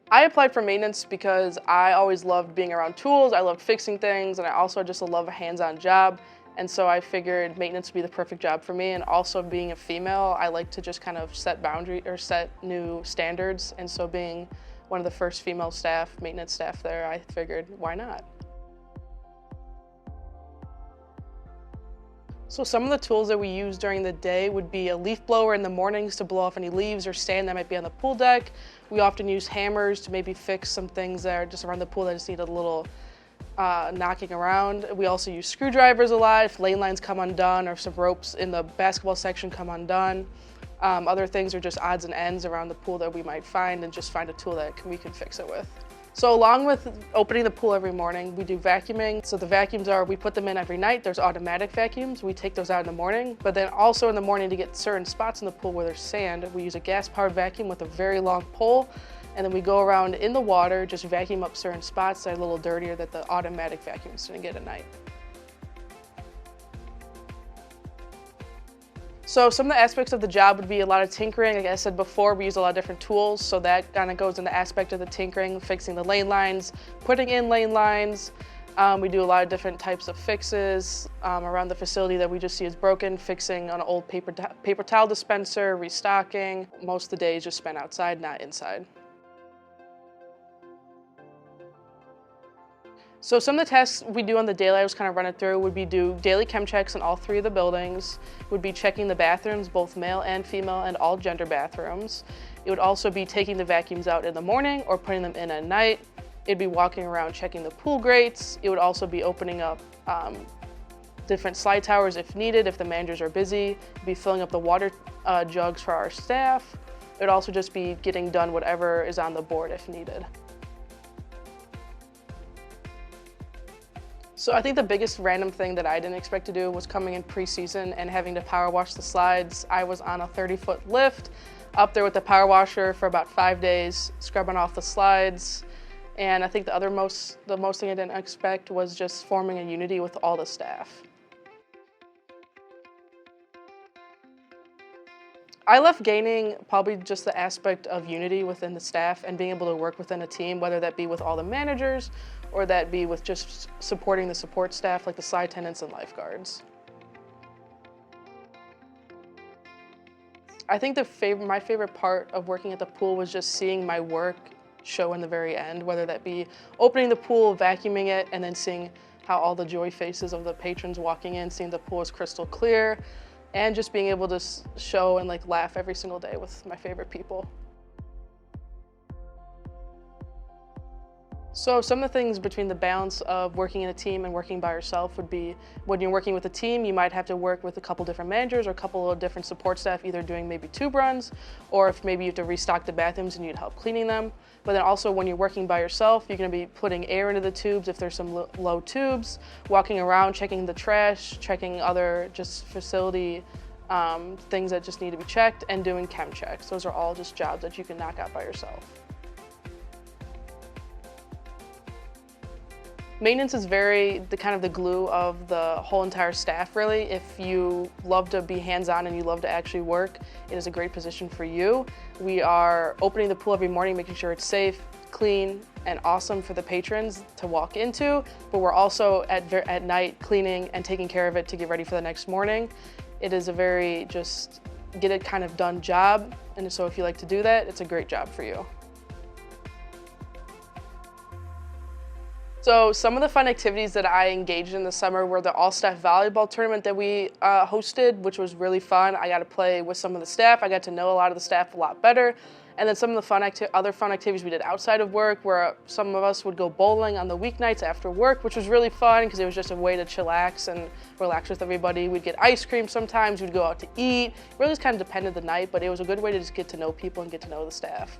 I applied for maintenance because I always loved being around tools, I loved fixing things, and I also just love a hands-on job. And so I figured maintenance would be the perfect job for me. And also being a female, I like to just kind of set set new standards. And so being one of the first female maintenance staff there, I figured, why not? So some of the tools that we use during the day would be a leaf blower in the mornings to blow off any leaves or sand that might be on the pool deck. We often use hammers to maybe fix some things that are just around the pool that just need a little knocking around. We also use screwdrivers a lot if lane lines come undone or some ropes in the basketball section come undone. Other things are just odds and ends around the pool that we might find and just find a tool that we can fix it with. So along with opening the pool every morning, we do vacuuming. So the vacuums we put them in every night. There's automatic vacuums. We take those out in the morning. But then also in the morning to get certain spots in the pool where there's sand, we use a gas-powered vacuum with a very long pole. And then we go around in the water, just vacuum up certain spots that are a little dirtier that the automatic vacuum is going to get at night. So some of the aspects of the job would be a lot of tinkering. Like I said before, we use a lot of different tools, so that kind of goes in the aspect of the tinkering, fixing the lane lines, putting in lane lines. We do a lot of different types of fixes around the facility that we just see is broken, fixing an old paper towel dispenser, restocking. Most of the day is just spent outside, not inside. So some of the tasks we do on the daily, I was kind of running through, would be do daily chem checks in all 3 of the buildings, would be checking the bathrooms, both male and female, and all gender bathrooms. It would also be taking the vacuums out in the morning or putting them in at night. It'd be walking around checking the pool grates. It would also be opening up different slide towers if needed, if the managers are busy. It'd be filling up the water jugs for our staff. It would also just be getting done whatever is on the board if needed. So I think the biggest random thing that I didn't expect to do was coming in preseason and having to power wash the slides. I was on a 30-foot lift up there with the power washer for about 5 days, scrubbing off the slides. And I think the most thing I didn't expect was just forming a unity with all the staff. I left gaining probably just the aspect of unity within the staff and being able to work within a team, whether that be with all the managers or that be with just supporting the support staff like the slide attendants and lifeguards. I think my favorite part of working at the pool was just seeing my work show in the very end, whether that be opening the pool, vacuuming it, and then seeing how all the joy faces of the patrons walking in, seeing the pool is crystal clear, and just being able to show and laugh every single day with my favorite people. So some of the things between the balance of working in a team and working by yourself would be when you're working with a team, you might have to work with a couple different managers or a couple of different support staff, either doing maybe tube runs, or if maybe you have to restock the bathrooms and you need help cleaning them. But then also when you're working by yourself, you're going to be putting air into the tubes if there's some low tubes, walking around, checking the trash, checking other just facility things that just need to be checked, and doing chem checks. Those are all just jobs that you can knock out by yourself. Maintenance is kind of the glue of the whole entire staff, really. If you love to be hands-on and you love to actually work, it is a great position for you. We are opening the pool every morning, making sure it's safe, clean, and awesome for the patrons to walk into, but we're also at night cleaning and taking care of it to get ready for the next morning. It is a very just get it kind of done job, and so if you like to do that, it's a great job for you. So some of the fun activities that I engaged in this summer were the all-staff volleyball tournament that we hosted, which was really fun. I got to play with some of the staff. I got to know a lot of the staff a lot better. And then some of the other fun activities we did outside of work, where some of us would go bowling on the weeknights after work, which was really fun because it was just a way to chillax and relax with everybody. We'd get ice cream sometimes, we'd go out to eat. It really just kind of depended the night, but it was a good way to just get to know people and get to know the staff.